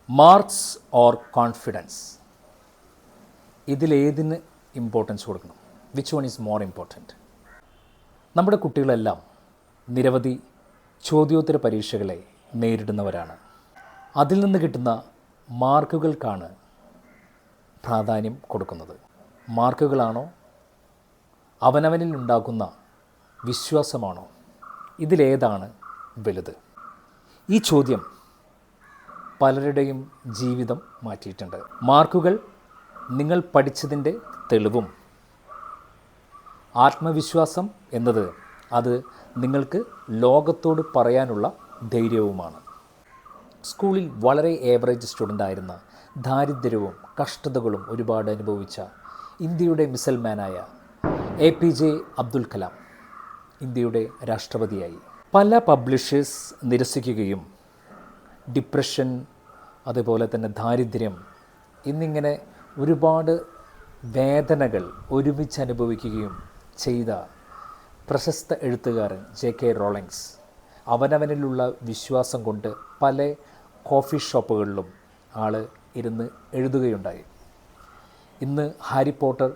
Marks or confidence, ഇതിലേതിന് importance കൊടുക്കണം? Which one is more important? നമ്മുടെ കുട്ടികളെല്ലാം നിരവധി ചോദ്യോത്തര പരീക്ഷകളെ നേരിടുന്നവരാണ്. അതിൽ നിന്ന് കിട്ടുന്ന മാർക്കുകൾക്കാണ് പ്രാധാന്യം കൊടുക്കുന്നത്. മാർക്കുകളാണോ അവനവനിൽ ഉണ്ടാക്കുന്ന വിശ്വാസമാണോ? ഇതിലേതാണ് വലുത്? ഈ ചോദ്യം പലരുടെയും ജീവിതം മാറ്റിയിട്ടുണ്ട്. മാർക്കുകൾ നിങ്ങൾ പഠിച്ചതിൻ്റെ തെളിവും ആത്മവിശ്വാസം എന്നത് അത് നിങ്ങൾക്ക് ലോകത്തോട് പറയാനുള്ള ധൈര്യവുമാണ്. സ്കൂളിൽ വളരെ ഏവറേജ് സ്റ്റുഡൻ്റായിരുന്ന, ദാരിദ്ര്യവും കഷ്ടതകളും ഒരുപാട് അനുഭവിച്ച ഇന്ത്യയുടെ മിസൈൽമാനായ APJ അബ്ദുൽ കലാം ഇന്ത്യയുടെ രാഷ്ട്രപതിയായി. പല പബ്ലിഷേഴ്സ് നിരസിക്കുകയും ഡിപ്രഷൻ, അതുപോലെ തന്നെ ദാരിദ്ര്യം എന്നിങ്ങനെ ഒരുപാട് വേദനകൾ ഒരുമിച്ച് അനുഭവിക്കുകയും ചെയ്ത പ്രശസ്ത എഴുത്തുകാരൻ JK റോളിങ്സ് അവനവനിലുള്ള വിശ്വാസം കൊണ്ട് പല കോഫി ഷോപ്പുകളിലും ഇരുന്ന് എഴുതുകയുണ്ടായി. ഇന്ന് ഹാരി പോട്ടർ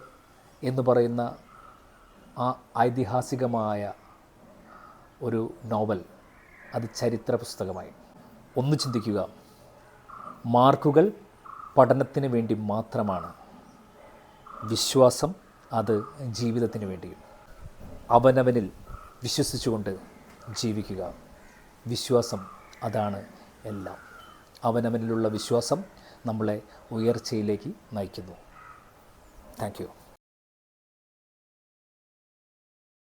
എന്ന് പറയുന്ന ആ ഐതിഹാസികമായ ഒരു നോവൽ അത് ചരിത്ര പുസ്തകമായി. ഒന്ന് ചിന്തിക്കുക, മാർക്കുകൾ പഠനത്തിന് വേണ്ടി മാത്രമാണ്, വിശ്വാസം അത് ജീവിതത്തിന് വേണ്ടിയും. അവനവനിൽ വിശ്വസിച്ചുകൊണ്ട് ജീവിക്കുക. വിശ്വാസം അതാണ് എല്ലാം. അവനവനിലുള്ള വിശ്വാസം നമ്മളെ ഉയർച്ചയിലേക്ക് നയിക്കുന്നു. Thank you.